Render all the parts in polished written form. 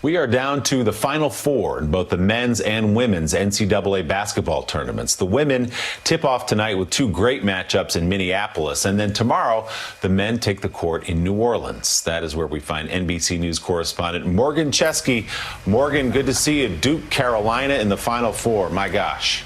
We are down to the Final Four in both the men's and women's NCAA basketball tournaments. The women tip off tonight with two great matchups in Minneapolis. And then tomorrow, the men take the court in New Orleans. That is where we find NBC News correspondent Morgan Chesky. Morgan, good to see you. Duke, Carolina in the Final Four. My gosh.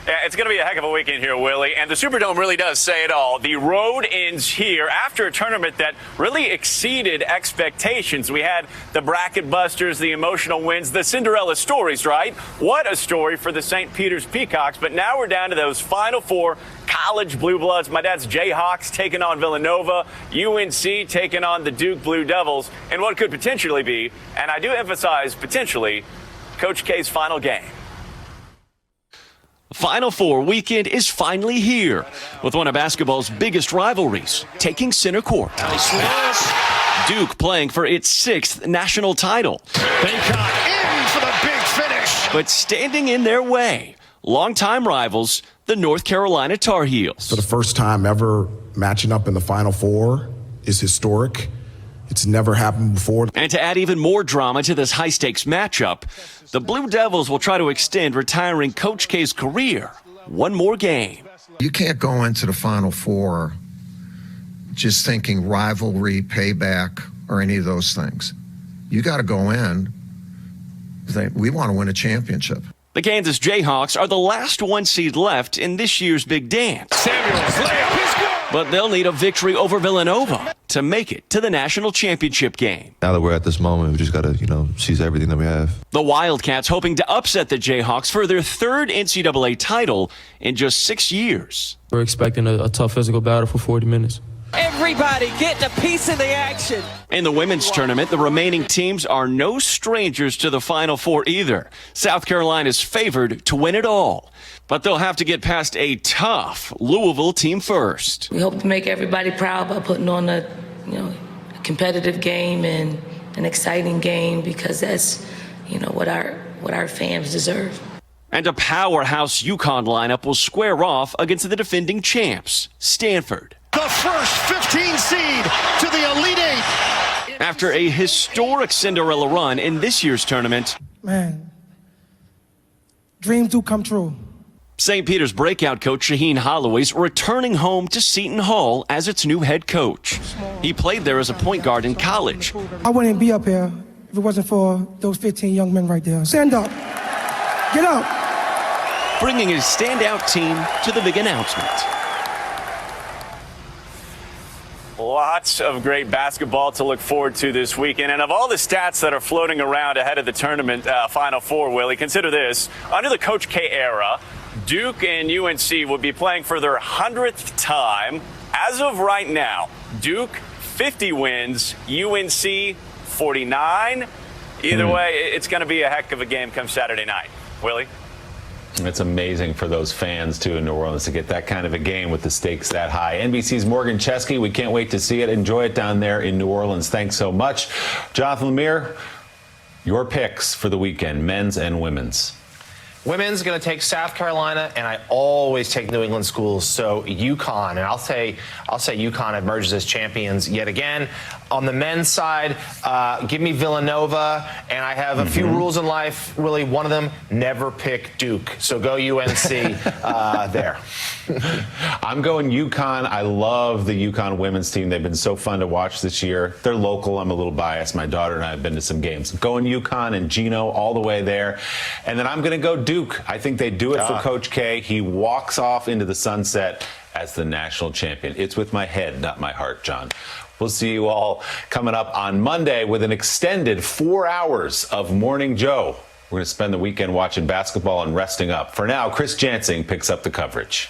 Yeah, it's going to be a heck of a weekend here, Willie, and the Superdome really does say it all. The road ends here after a tournament that really exceeded expectations. We had the bracket busters, the emotional wins, the Cinderella stories, right? What a story for the St. Peter's Peacocks, but now we're down to those Final Four college Blue Bloods. My dad's Jayhawks taking on Villanova, UNC taking on the Duke Blue Devils, and what could potentially be, and I do emphasize potentially, Coach K's final game. Final Four weekend is finally here, with one of basketball's biggest rivalries taking center court. Duke playing for its sixth national title. Baycott in for the big finish. But standing in their way, longtime rivals, the North Carolina Tar Heels. For the first time ever, matching up in the Final Four is historic. It's never happened before. And to add even more drama to this high-stakes matchup, the Blue Devils will try to extend retiring Coach K's career one more game. You can't go into the Final Four just thinking rivalry, payback, or any of those things. You got to go in, think, we want to win a championship. The Kansas Jayhawks are the last one seed left in this year's big dance. Samuels layup is good. But they'll need a victory over Villanova to make it to the national championship game. Now that we're at this moment, we just got to, seize everything that we have. The Wildcats hoping to upset the Jayhawks for their third NCAA title in just 6 years. We're expecting a tough physical battle for 40 minutes. Everybody getting a piece of the action. In the women's tournament, the remaining teams are no strangers to the Final Four either. South Carolina's favored to win it all, but they'll have to get past a tough Louisville team first. We hope to make everybody proud by putting on a competitive game and an exciting game, because that's what our fans deserve. And a powerhouse UConn lineup will square off against the defending champs, Stanford. The first 15 seed to the Elite Eight. After a historic Cinderella run in this year's tournament, man, dreams do come true. St. Peter's breakout coach Shaheen Holloway's returning home to Seton Hall as its new head coach. He played there as a point guard in college. I wouldn't be up here if it wasn't for those 15 young men right there. Stand up. Get up. Bringing his standout team to the big announcement. Lots of great basketball to look forward to this weekend. And of all the stats that are floating around ahead of the tournament Final Four, Willie, consider this. Under the Coach K era, Duke and UNC will be playing for their 100th time. As of right now, Duke 50 wins, UNC 49. Either way, it's going to be a heck of a game come Saturday night. Willie? It's amazing for those fans, too, in New Orleans to get that kind of a game with the stakes that high. NBC's Morgan Chesky, we can't wait to see it. Enjoy it down there in New Orleans. Thanks so much. Jonathan Lemire, your picks for the weekend, men's and women's. Women's going to take South Carolina, and I always take New England schools, so UConn. And I'll say UConn emerges as champions yet again. On the men's side, give me Villanova, and I have a few rules in life. Really, one of them, never pick Duke. So go UNC there. I'm going UConn. I love the UConn women's team. They've been so fun to watch this year. They're local. I'm a little biased. My daughter and I have been to some games. Going UConn and Gino all the way there. And then I'm going to go Duke. I think they do it for Coach K. He walks off into the sunset as the national champion. It's with my head, not my heart, John. We'll see you all coming up on Monday with an extended 4 hours of Morning Joe. We're going to spend the weekend watching basketball and resting up. For now, Chris Jansing picks up the coverage.